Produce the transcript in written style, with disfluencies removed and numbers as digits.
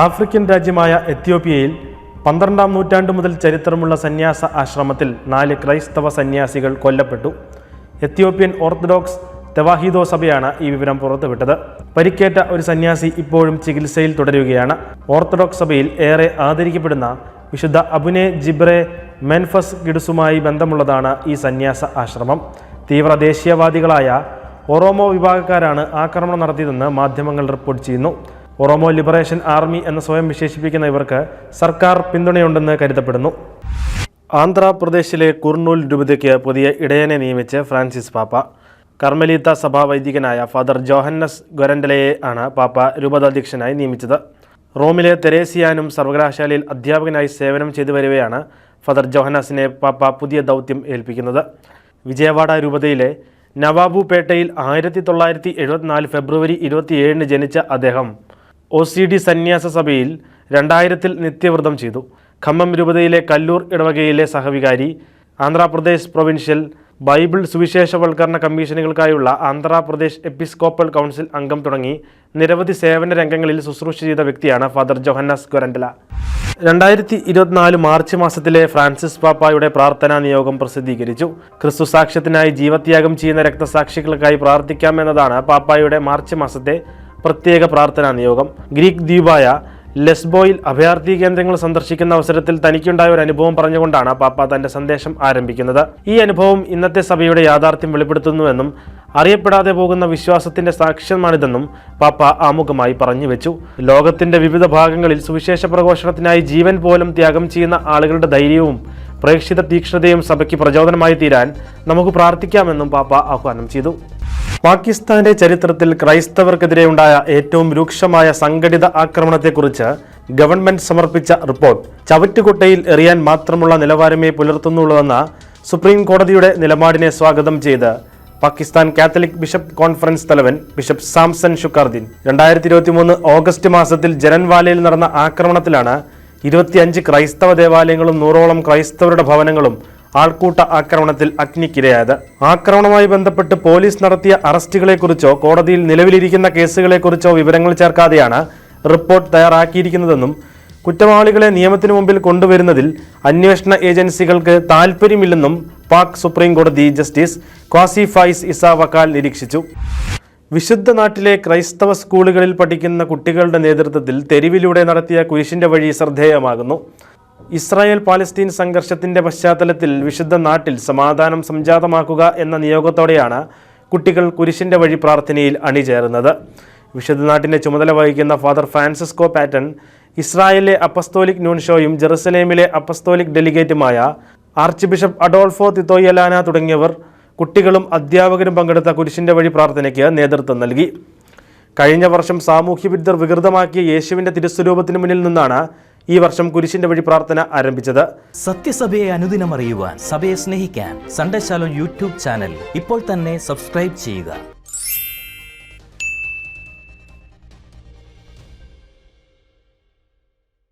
African രാജ്യമായ എത്യോപ്യയിൽ 12ാം നൂറ്റാണ്ട് മുതൽ ചരിത്രമുള്ള സന്യാസ ആശ്രമത്തിൽ 4 ക്രൈസ്തവ സന്യാസികൾ കൊല്ലപ്പെട്ടു. എത്യോപ്യൻ ഓർത്തഡോക്സ് തെവാഹിദോ സഭയാണ് ഈ വിവരം പുറത്തുവിട്ടത്. പരിക്കേറ്റ ഒരു സന്യാസി ഇപ്പോഴും ചികിത്സയിൽ തുടരുകയാണ്. ഓർത്തഡോക്സ് സഭയിൽ ഏറെ ആദരിക്കപ്പെടുന്ന വിശുദ്ധ അബുനെ ജിബ്രെ മെൻഫസ് ഗിഡുസുമായി ബന്ധമുള്ളതാണ് ഈ സന്യാസ ആശ്രമം. തീവ്ര ദേശീയവാദികളായ ഒറോമോ വിഭാഗക്കാരാണ് ആക്രമണം നടത്തിയതെന്ന് മാധ്യമങ്ങൾ റിപ്പോർട്ട് ചെയ്യുന്നു. ഒറോമോ ലിബറേഷൻ ആർമി എന്ന് സ്വയം വിശേഷിപ്പിക്കുന്ന ഇവർക്ക് സർക്കാർ പിന്തുണയുണ്ടെന്ന് കരുതപ്പെടുന്നു. ആന്ധ്രാപ്രദേശിലെ കുർണൂൽ രൂപതയ്ക്ക് പുതിയ ഇടയനെ നിയമിച്ച് ഫ്രാൻസിസ് പാപ്പ. കർമ്മലീത്ത സഭാ വൈദികനായ ഫാദർ ജോഹന്നസ് ഗൊരൻഡലയെ ആണ് പാപ്പ രൂപതാധ്യക്ഷനായി നിയമിച്ചത്. റോമിലെ തെരേസിയാനും സർവകലാശാലയിൽ അധ്യാപകനായി സേവനം ചെയ്തു വരവെയാണ് ഫാദർ ജോഹന്നസിനെ പാപ്പ പുതിയ ദൗത്യം ഏൽപ്പിക്കുന്നത്. വിജയവാഡ രൂപതയിലെ നവാബുപേട്ടയിൽ 1974 ഫെബ്രുവരി 27 ജനിച്ച അദ്ദേഹം OCD സന്യാസ സഭയിൽ 2000 നിത്യവ്രതം ചെയ്തു. ഖമ്മം രൂപതയിലെ കല്ലൂർ ഇടവകയിലെ സഹവികാരി, ആന്ധ്രാപ്രദേശ് പ്രൊവിൻഷ്യൽ ബൈബിൾ സുവിശേഷവൽക്കരണ കമ്മീഷനുകൾക്കായുള്ള ആന്ധ്രാപ്രദേശ് എപ്പിസ്കോപ്പൽ കൗൺസിൽ അംഗം തുടങ്ങി നിരവധി സേവന രംഗങ്ങളിൽ ശുശ്രൂഷ ചെയ്ത വ്യക്തിയാണ് ഫാദർ ജോഹന്നസ് ഗൊരൻഡല. 2024 മാർച്ച് മാസത്തിലെ ഫ്രാൻസിസ് പാപ്പായുടെ പ്രാർത്ഥനാ നിയോഗം പ്രസിദ്ധീകരിച്ചു. ക്രിസ്തു സാക്ഷ്യത്തിനായി ജീവത്യാഗം ചെയ്യുന്ന രക്തസാക്ഷികൾക്കായി പ്രാർത്ഥിക്കാമെന്നതാണ് പാപ്പായുടെ മാർച്ച് മാസത്തെ പ്രത്യേക പ്രാർത്ഥനാ നിയോഗം. ഗ്രീക്ക് ദ്വീപായ ലെസ്ബോയിൽ അഭയാർത്ഥി കേന്ദ്രങ്ങൾ സന്ദർശിക്കുന്ന അവസരത്തിൽ തനിക്കുണ്ടായ ഒരു അനുഭവം പറഞ്ഞുകൊണ്ടാണ് പാപ്പ തന്റെ സന്ദേശം ആരംഭിക്കുന്നത്. ഈ അനുഭവം ഇന്നത്തെ സഭയുടെ യാഥാർത്ഥ്യം വെളിപ്പെടുത്തുന്നുവെന്നും അറിയപ്പെടാതെ പോകുന്ന വിശ്വാസത്തിന്റെ സാക്ഷ്യമാണിതെന്നും പാപ്പ ആമുഖമായി പറഞ്ഞു വെച്ചു. ലോകത്തിന്റെ വിവിധ ഭാഗങ്ങളിൽ സുവിശേഷ പ്രഘോഷണത്തിനായി ജീവൻ പോലും ത്യാഗം ചെയ്യുന്ന ആളുകളുടെ ധൈര്യവും പ്രേക്ഷിത തീക്ഷ്ണതയും സഭയ്ക്ക് പ്രചോദനമായി തീരാൻ നമുക്ക് പ്രാർത്ഥിക്കാമെന്നും പാപ്പ ആഹ്വാനം ചെയ്തു. പാകിസ്ഥാന്റെ ചരിത്രത്തിൽ ക്രൈസ്തവർക്കെതിരെ ഉണ്ടായ ഏറ്റവും രൂക്ഷമായ സംഘടിത ആക്രമണത്തെക്കുറിച്ച് ഗവൺമെന്റ് സമർപ്പിച്ച റിപ്പോർട്ട് ചവറ്റുകുട്ടയിൽ എറിയാൻ മാത്രമുള്ള നിലവാരമേ പുലർത്തുന്നുള്ളൂവെന്ന സുപ്രീം കോടതിയുടെ നിലപാടിനെ സ്വാഗതം ചെയ്ത് പാകിസ്ഥാൻ കാത്തലിക് ബിഷപ്പ് കോൺഫറൻസ് തലവൻ ബിഷപ്പ് സാംസൺ ഷുക്കാർദീൻ 2023 ഓഗസ്റ്റ് മാസത്തിൽ ജനൻവാലയിൽ നടന്ന ആക്രമണത്തിലാണ് 25 ക്രൈസ്തവ ദേവാലയങ്ങളും 100ഓളം ക്രൈസ്തവരുടെ ഭവനങ്ങളും ആൾക്കൂട്ട ആക്രമണത്തിൽ അഗ്നിക്കിരയായത്. ആക്രമണവുമായി ബന്ധപ്പെട്ട് പോലീസ് നടത്തിയ അറസ്റ്റുകളെക്കുറിച്ചോ കോടതിയിൽ നിലവിലിരിക്കുന്ന കേസുകളെക്കുറിച്ചോ വിവരങ്ങൾ ചേർക്കാതെയാണ് റിപ്പോർട്ട് തയ്യാറാക്കിയിരിക്കുന്നതെന്നും കുറ്റവാളികളെ നിയമത്തിനു മുമ്പിൽ കൊണ്ടുവരുന്നതിൽ അന്വേഷണ ഏജൻസികൾക്ക് താൽപ്പര്യമില്ലെന്നും പാക് സുപ്രീം കോടതി ജസ്റ്റിസ് ക്വാസി ഫായിസ് ഇസ വക്കാൽ നിരീക്ഷിച്ചു. വിശുദ്ധ നാട്ടിലെ ക്രൈസ്തവ സ്കൂളുകളിൽ പഠിക്കുന്ന കുട്ടികളുടെ നേതൃത്വത്തിൽ തെരുവിലൂടെ നടത്തിയ കുരിശിന്റെ വഴി ശ്രദ്ധേയമാകുന്നു. ഇസ്രായേൽ പാലസ്തീൻ സംഘർഷത്തിന്റെ പശ്ചാത്തലത്തിൽ വിശുദ്ധ നാട്ടിൽ സമാധാനം സംജാതമാക്കുക എന്ന നിയോഗത്തോടെയാണ് കുട്ടികൾ കുരിശിന്റെ വഴി പ്രാർത്ഥനയിൽ അണിചേർന്നത്. വിശുദ്ധ നാട്ടിന്റെ ചുമതല വഹിക്കുന്ന ഫാദർ ഫ്രാൻസിസ്കോ പാറ്റൺ, ഇസ്രായേലിലെ അപ്പസ്തോലിക് നൂൻഷോയും ജെറുസലേമിലെ അപ്പസ്തോലിക് ഡെലിഗേറ്റുമായ ആർച്ച് ബിഷപ്പ് അഡോൾഫോ തിത്തോയലാന തുടങ്ങിയവർ കുട്ടികളും അധ്യാപകരും പങ്കെടുത്ത കുരിശിന്റെ വഴി പ്രാർത്ഥനയ്ക്ക് നേതൃത്വം നൽകി. കഴിഞ്ഞ വർഷം സാമൂഹ്യവിരുദ്ധർ വികൃതമാക്കിയ യേശുവിന്റെ തിരുസ്വരൂപത്തിന് മുന്നിൽ നിന്നാണ് ഈ വർഷം കുരിശിന്റെ വഴി പ്രാർത്ഥന ആരംഭിച്ചത്. സത്യസഭയെ അനുദിനം അറിയുവാൻ, സഭയെ സ്നേഹിക്കാൻ സൺഡേ ശാലോം യൂട്യൂബ് ചാനൽ ഇപ്പോൾ തന്നെ സബ്സ്ക്രൈബ് ചെയ്യുക.